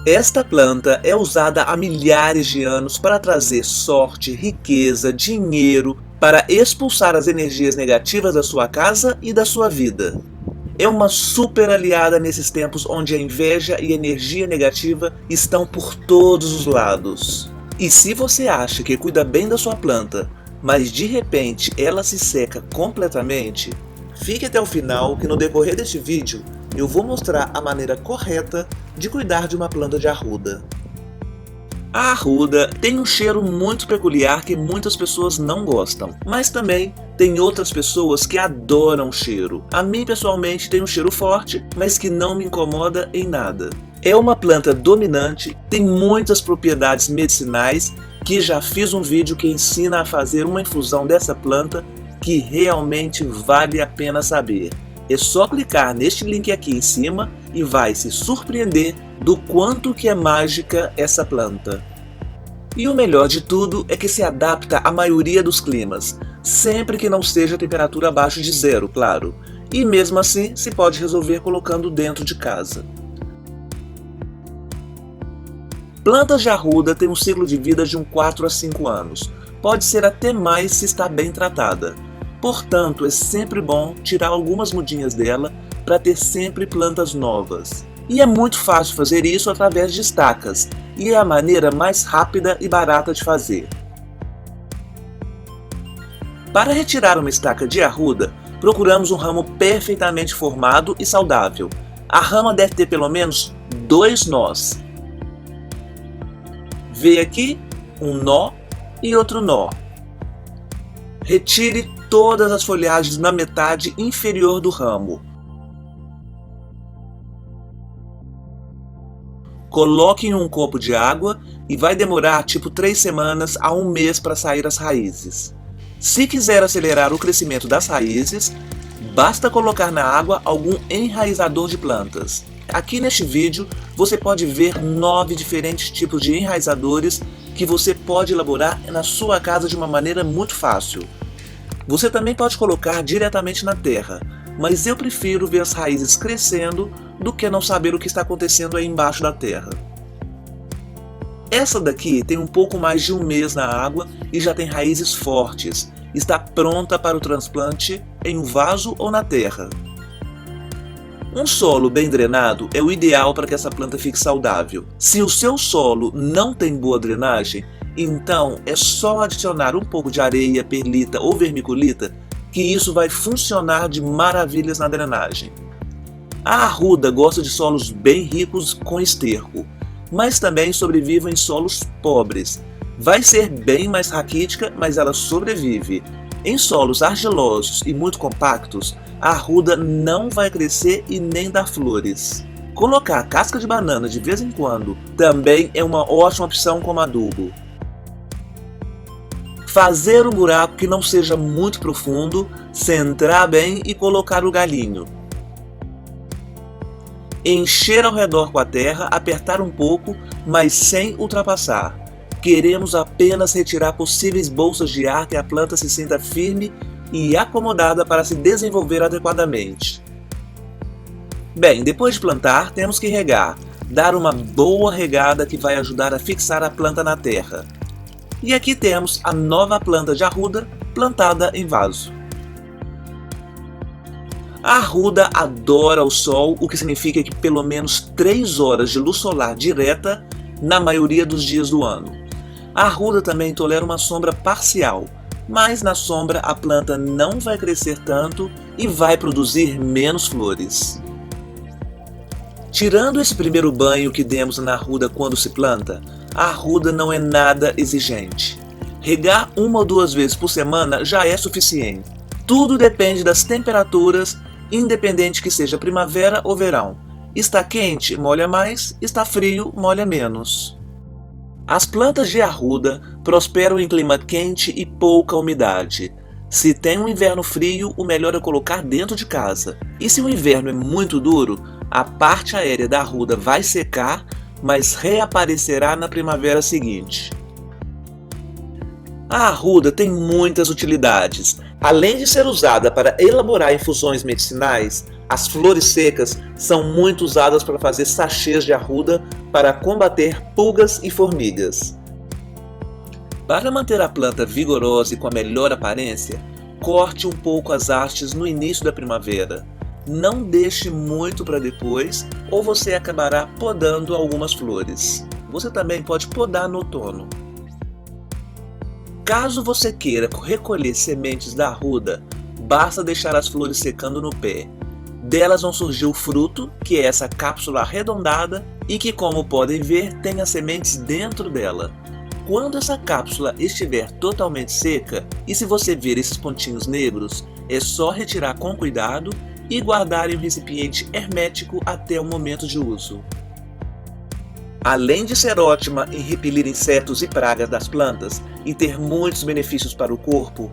Esta planta é usada há milhares de anos para trazer sorte, riqueza, dinheiro, para expulsar as energias negativas da sua casa e da sua vida. É uma super aliada nesses tempos onde a inveja e a energia negativa estão por todos os lados. E se você acha que cuida bem da sua planta, mas de repente ela se seca completamente, fique até o final que no decorrer deste vídeo eu vou mostrar a maneira correta de cuidar de uma planta de arruda. A arruda tem um cheiro muito peculiar que muitas pessoas não gostam, mas também tem outras pessoas que adoram o cheiro. A mim pessoalmente tem um cheiro forte, mas que não me incomoda em nada. É uma planta dominante, tem muitas propriedades medicinais, que já fiz um vídeo que ensina a fazer uma infusão dessa planta que realmente vale a pena saber. É só clicar neste link aqui em cima e vai se surpreender do quanto que é mágica essa planta. E o melhor de tudo é que se adapta à maioria dos climas, sempre que não seja temperatura abaixo de 0, claro. E mesmo assim se pode resolver colocando dentro de casa. Plantas de arruda têm um ciclo de vida de 4 a 5 anos, pode ser até mais se está bem tratada. Portanto, é sempre bom tirar algumas mudinhas dela para ter sempre plantas novas. E é muito fácil fazer isso através de estacas, e é a maneira mais rápida e barata de fazer. Para retirar uma estaca de arruda, procuramos um ramo perfeitamente formado e saudável. A rama deve ter pelo menos 2 nós. Vê aqui um nó e outro nó. Retire todas as folhagens na metade inferior do ramo. Coloque em um copo de água e vai demorar tipo 3 semanas a 1 mês para sair as raízes. Se quiser acelerar o crescimento das raízes, basta colocar na água algum enraizador de plantas. Aqui neste vídeo você pode ver 9 diferentes tipos de enraizadores que você pode elaborar na sua casa de uma maneira muito fácil. Você também pode colocar diretamente na terra, mas eu prefiro ver as raízes crescendo do que não saber o que está acontecendo aí embaixo da terra. Essa daqui tem um pouco mais de 1 mês na água e já tem raízes fortes. Está pronta para o transplante em um vaso ou na terra. Um solo bem drenado é o ideal para que essa planta fique saudável. Se o seu solo não tem boa drenagem, então é só adicionar um pouco de areia, perlita ou vermiculita que isso vai funcionar de maravilhas na drenagem. A arruda gosta de solos bem ricos com esterco, mas também sobrevive em solos pobres. Vai ser bem mais raquítica, mas ela sobrevive. Em solos argilosos e muito compactos, a arruda não vai crescer e nem dar flores. Colocar casca de banana de vez em quando também é uma ótima opção como adubo. Fazer um buraco que não seja muito profundo, centrar bem e colocar o galinho. Encher ao redor com a terra, apertar um pouco, mas sem ultrapassar. Queremos apenas retirar possíveis bolsas de ar que a planta se sinta firme e acomodada para se desenvolver adequadamente. Bem, depois de plantar, temos que regar. Dar uma boa regada que vai ajudar a fixar a planta na terra. E aqui temos a nova planta de arruda plantada em vaso. A arruda adora o sol, o que significa que pelo menos 3 horas de luz solar direta na maioria dos dias do ano. A arruda também tolera uma sombra parcial, mas na sombra a planta não vai crescer tanto e vai produzir menos flores. Tirando esse primeiro banho que demos na arruda quando se planta, a arruda não é nada exigente. Regar 1 ou 2 vezes por semana já é suficiente. Tudo depende das temperaturas, independente que seja primavera ou verão. Está quente, molha mais, está frio, molha menos. As plantas de arruda prosperam em clima quente e pouca umidade. Se tem um inverno frio, o melhor é colocar dentro de casa. E se o inverno é muito duro, a parte aérea da arruda vai secar, mas reaparecerá na primavera seguinte. A arruda tem muitas utilidades. Além de ser usada para elaborar infusões medicinais, as flores secas são muito usadas para fazer sachês de arruda para combater pulgas e formigas. Para manter a planta vigorosa e com a melhor aparência, corte um pouco as hastes no início da primavera. Não deixe muito para depois, ou você acabará podando algumas flores. Você também pode podar no outono. Caso você queira recolher sementes da arruda, basta deixar as flores secando no pé. Delas vão surgir o fruto, que é essa cápsula arredondada e que, como podem ver, tem as sementes dentro dela. Quando essa cápsula estiver totalmente seca, e se você ver esses pontinhos negros, é só retirar com cuidado e guardar em um recipiente hermético até o momento de uso. Além de ser ótima em repelir insetos e pragas das plantas e ter muitos benefícios para o corpo,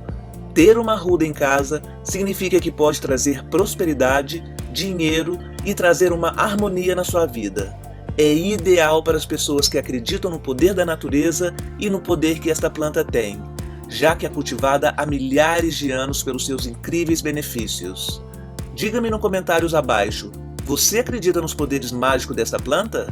ter uma arruda em casa significa que pode trazer prosperidade, dinheiro e trazer uma harmonia na sua vida. É ideal para as pessoas que acreditam no poder da natureza e no poder que esta planta tem, já que é cultivada há milhares de anos pelos seus incríveis benefícios. Diga-me nos comentários abaixo, você acredita nos poderes mágicos desta planta?